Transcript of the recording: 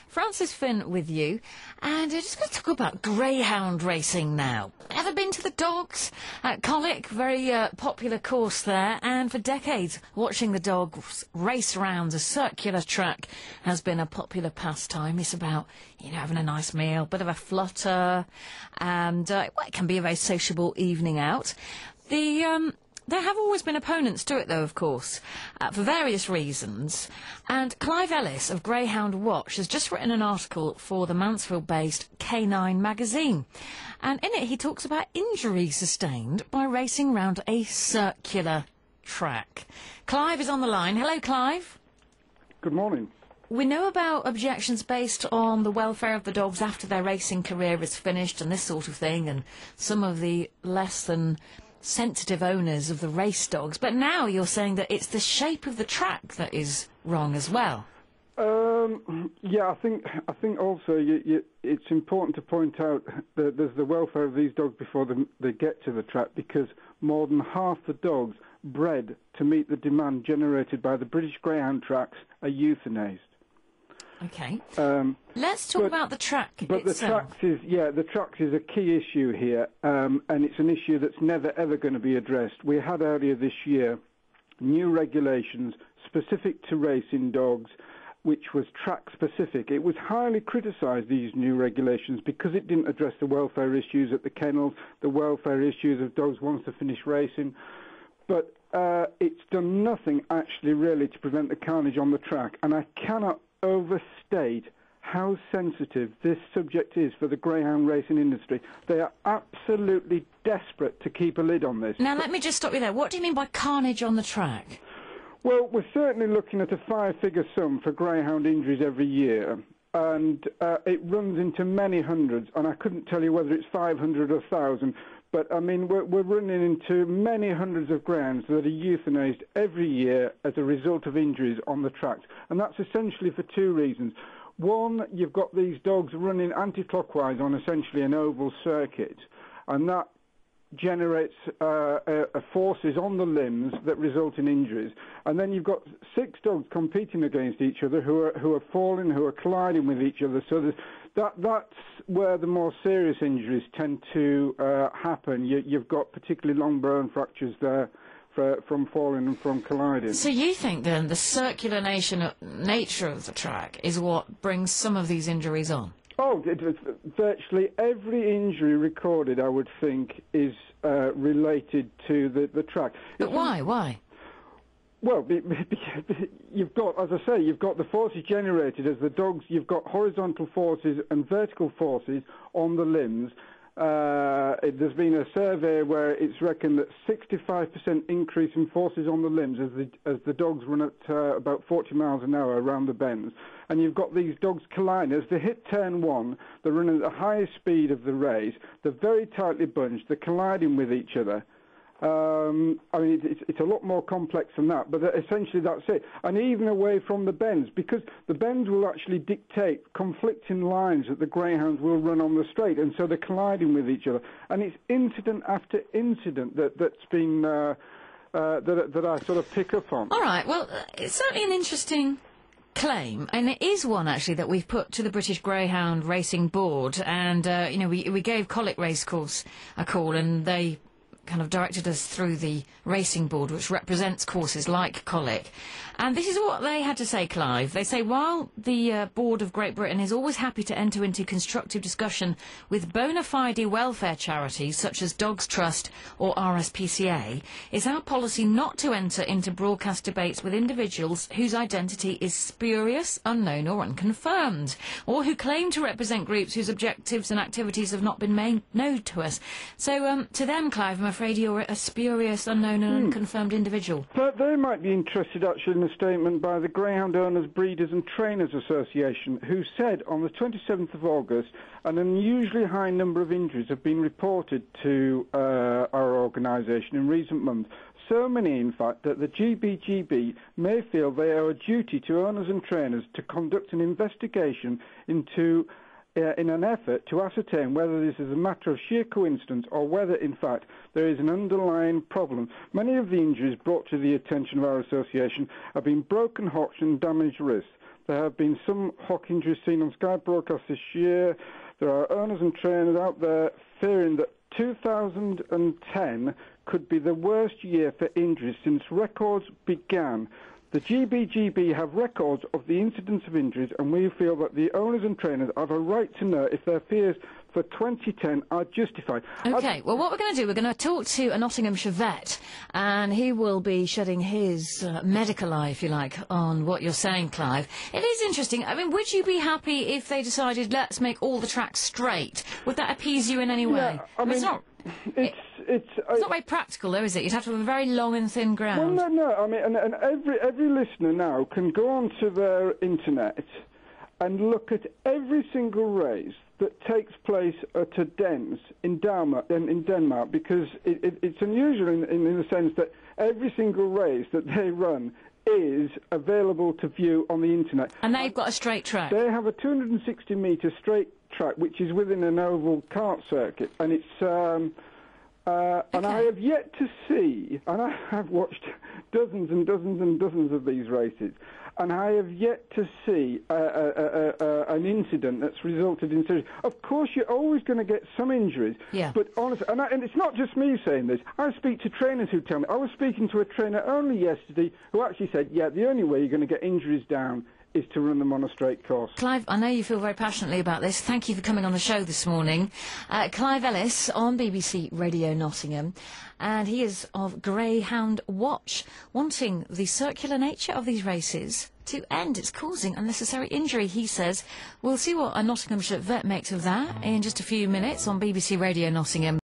Francis Finn with you, and we're just going to talk about greyhound racing now. Ever been to the dogs at Colic? Very popular course there, and for decades watching the dogs race around a circular track has been a popular pastime. It's about, having a nice meal, bit of a flutter, and it can be a very sociable evening out. There have always been opponents to it, though, of course, for various reasons. And Clive Ellis of Greyhound Watch has just written an article for the Mansfield-based Canine magazine. And in it, he talks about injuries sustained by racing round a circular track. Clive is on the line. Hello, Clive. Good morning. We know about objections based on the welfare of the dogs after their racing career is finished and this sort of thing, and some of the less than sensitive owners of the race dogs, but now you're saying that it's the shape of the track that is wrong as well. Yeah, I think also it's important to point out that there's the welfare of these dogs before they get to the track, because more than half the dogs bred to meet the demand generated by the British Greyhound tracks are euthanased. Okay. Let's talk about the track But itself. the tracks is a key issue here, and it's an issue that's never ever going to be addressed. We had earlier this year new regulations specific to racing dogs, which was track specific. It was highly criticised, these new regulations, because it didn't address the welfare issues at the kennels, the welfare issues of dogs once they finish racing. But it's done nothing actually really to prevent the carnage on the track, and I cannot overstate how sensitive this subject is for the greyhound racing industry. They are absolutely desperate to keep a lid on this. Now, let me just stop you there. What do you mean by carnage on the track? Well, we're certainly looking at a five-figure sum for greyhound injuries every year, and it runs into many hundreds, and I couldn't tell you whether it's 500 or 1,000, but, I mean, we're running into many hundreds of greyhounds that are euthanased every year as a result of injuries on the tracks. And that's essentially for two reasons. One, you've got these dogs running anti-clockwise on essentially an oval circuit, and that generates forces on the limbs that result in injuries. And then you've got 6 dogs competing against each other who are falling, who are colliding with each other. So that's where the more serious injuries tend to happen. You've got particularly long bone fractures there from falling and from colliding. So you think, then, the circular nature of the track is what brings some of these injuries on? Oh, virtually every injury recorded, I would think, is related to the track. But why? Why? Well, you've got, as I say, you've got the forces generated as the dogs. You've got horizontal forces and vertical forces on the limbs. There's been a survey where it's reckoned that 65% increase in forces on the limbs as the dogs run at about 40 miles an hour around the bends. And you've got these dogs colliding. As they hit turn 1, they're running at the highest speed of the race. They're very tightly bunched. They're colliding with each other. I mean, it's a lot more complex than that, but essentially that's it. And even away from the bends, because the bends will actually dictate conflicting lines that the greyhounds will run on the straight, and so they're colliding with each other. And it's incident after incident that's been that I sort of pick up on. All right. Well, it's certainly an interesting claim, and it is one actually that we've put to the British Greyhound Racing Board, and we gave Colic Racecourse a call, and they kind of directed us through the racing board, which represents courses like Colic. And this is what they had to say, Clive. They say, while the Board of Great Britain is always happy to enter into constructive discussion with bona fide welfare charities such as Dogs Trust or RSPCA, it's our policy not to enter into broadcast debates with individuals whose identity is spurious, unknown or unconfirmed, or who claim to represent groups whose objectives and activities have not been made known to us. So, to them, Clive, I'm afraid you're a spurious, unknown and unconfirmed individual. But they might be interested, actually, in a statement by the Greyhound Owners, Breeders and Trainers Association, who said on the 27th of August an unusually high number of injuries have been reported to our organisation in recent months. So many, in fact, that the GBGB may feel they owe a duty to owners and trainers to conduct an investigation into in an effort to ascertain whether this is a matter of sheer coincidence or whether, in fact, there is an underlying problem. Many of the injuries brought to the attention of our association have been broken hocks and damaged wrists. There have been some hock injuries seen on Sky broadcast this year. There are owners and trainers out there fearing that 2010 could be the worst year for injuries since records began. The GBGB have records of the incidence of injuries, and we feel that the owners and trainers have a right to know if their fears for 2010 are justified. OK, well, what we're going to do, we're going to talk to a Nottinghamshire vet, and he will be shedding his medical eye, if you like, on what you're saying, Clive. It is interesting. I mean, would you be happy if they decided, let's make all the tracks straight? Would that appease you in any way? Yeah, I mean, it's not very practical, though, is it? You'd have to have a very long and thin ground. Well, no. I mean, and every listener now can go onto their internet and look at every single race that takes place at a dens in Denmark, because it's unusual in the sense that every single race that they run is available to view on the internet. And they've got a straight track. They have a 260-metre straight track, which is within an oval kart circuit, and it's and I have yet to see, and I have watched dozens and dozens and dozens of these races, and I have yet to see an incident that's resulted in serious. Of course, you're always going to get some injuries, but honestly, and it's not just me saying this. I speak to trainers who tell me. I was speaking to a trainer only yesterday who actually said, yeah, the only way you're going to get injuries down is to run them on a straight course. Clive, I know you feel very passionately about this. Thank you for coming on the show this morning. Clive Ellis on BBC Radio Nottingham, and he is of Greyhound Watch, wanting the circular nature of these races to end. It's causing unnecessary injury, he says. We'll see what a Nottinghamshire vet makes of that in just a few minutes on BBC Radio Nottingham.